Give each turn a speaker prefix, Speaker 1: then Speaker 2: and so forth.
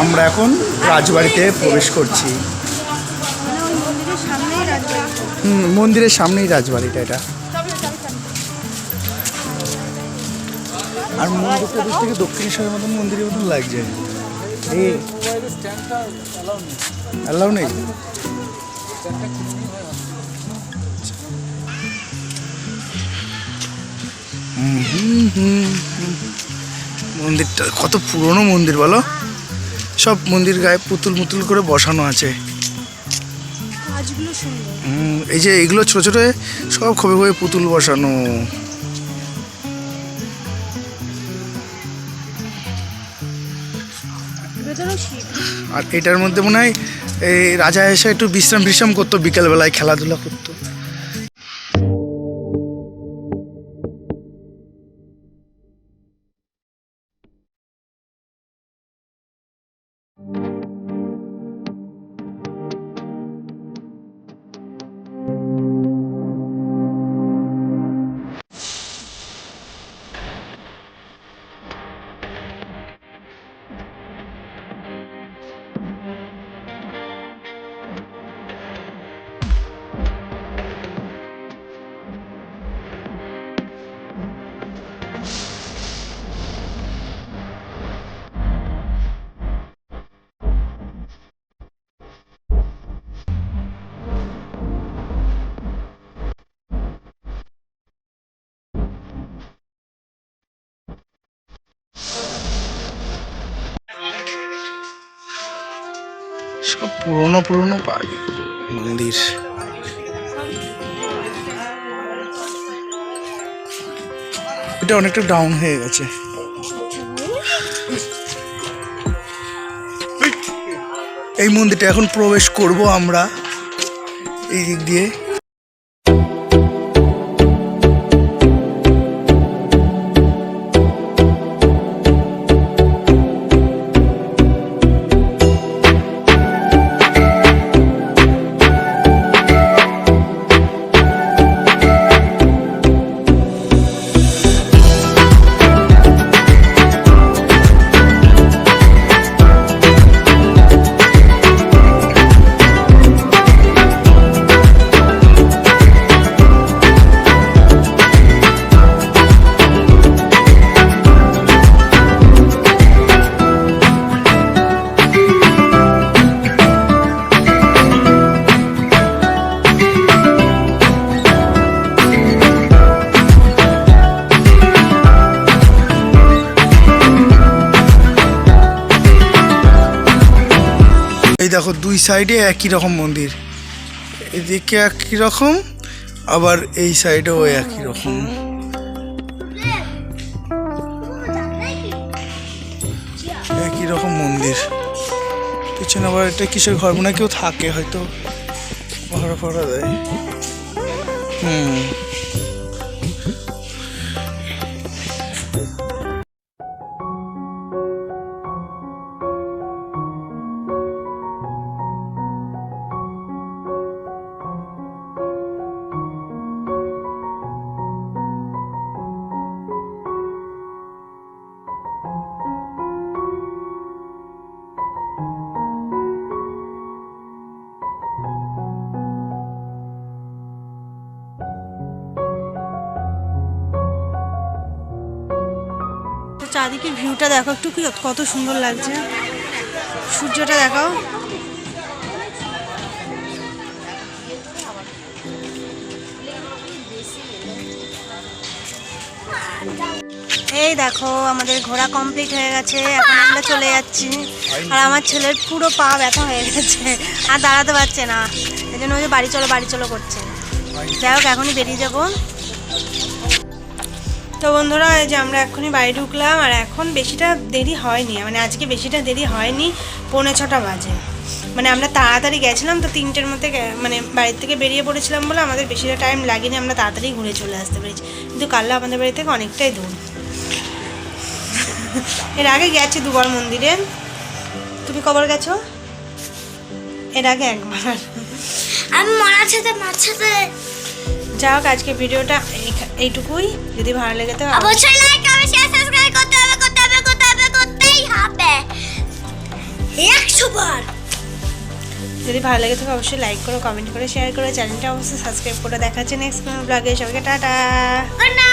Speaker 1: আমরা এখন রাজবাড়িতে প্রবেশ করছি। মন্দিরের সামনেই রাজবাড়িটা এটা। আর মন্দিরটা দিক থেকে দক্ষিণেশ্বরের মতন মন্দিরের মতন লাগছে। এই অ্যালাউ নেই। মন্দিরটা কত পুরনো মন্দির বলো। সব মন্দির গায়ে পুতুল মুতুল করে বসানো আছে। এই যে এগুলো ছোট ছোট সব খবে খবে পুতুল বসানো। আর এটার মধ্যে মনে হয় এই রাজা এসে একটু বিশ্রাম করতো, বিকালবেলায় খেলাধুলা করতো। সব পুরনো পুরনো মন্দির। এটা অনেকটা ডাউন হয়ে গেছে। এই মন্দিরটা এখন প্রবেশ করব আমরা এই দিক দিয়ে। এই দেখো দুই সাইডে একই রকম মন্দির, এদিকে একই রকম আবার এই সাইডেও একই রকম। একই রকম মন্দির। পিছনে আবার এটা কিসের ঘর মনে কেউ থাকে হয়তো, ভাড়া ফাড়া দেয়।
Speaker 2: চারদিকে ভিউটা দেখো একটু, কি কত সুন্দর লাগছে। সূর্যটা দেখাও। এই দেখো আমাদের ঘোরা কমপ্লিট হয়ে গেছে, এখন আমরা চলে যাচ্ছি। আর আমার ছেলের পুরো পা ব্যথা হয়ে গেছে, আর দাঁড়াতে পারছে না, এই জন্য ওই যে বাড়ি চলো করছে। যাই হোক এখনই বেরিয়ে যাবো। তো বন্ধুরা এই যে আমরা এখনই বাড়ি ঢুকলাম, আর এখন বেশিটা দেরি হয়নি, মানে আজকে বেশিটা দেরি হয়নি, 5:45 বাজে। মানে আমরা তাড়াতাড়ি গেছিলাম তো 3টের মধ্যে, মানে বাড়ির থেকে বেরিয়ে পড়েছিলাম বলে আমাদের বেশিটা টাইম লাগেনি, আমরা তাড়াতাড়ি ঘুরে চলে আসতে পেরেছি। কিন্তু কাল্লা আমাদের বাড়ি থেকে অনেকটাই দূর। এর আগে গেছি দুবার মন্দিরে। তুমি কবার গেছো? এর আগে একবার।
Speaker 3: আমি মার সাথে
Speaker 2: যাই হোক আজকে ভিডিওটা এইটুকুই। যদি ভালো লেগে থাকে
Speaker 3: অবশ্যই লাইক, কমেন্ট, শেয়ার, সাবস্ক্রাইব করতেই হবে। সুপার।
Speaker 2: যদি ভালো লাগে থাকে অবশ্যই লাইক করো, কমেন্ট করো, শেয়ার করো, চ্যানেলটা অবশ্যই সাবস্ক্রাইব করে। দেখা হচ্ছে নেক্সট কোনো ব্লগে। সবাইকে টাটা।
Speaker 3: Good night.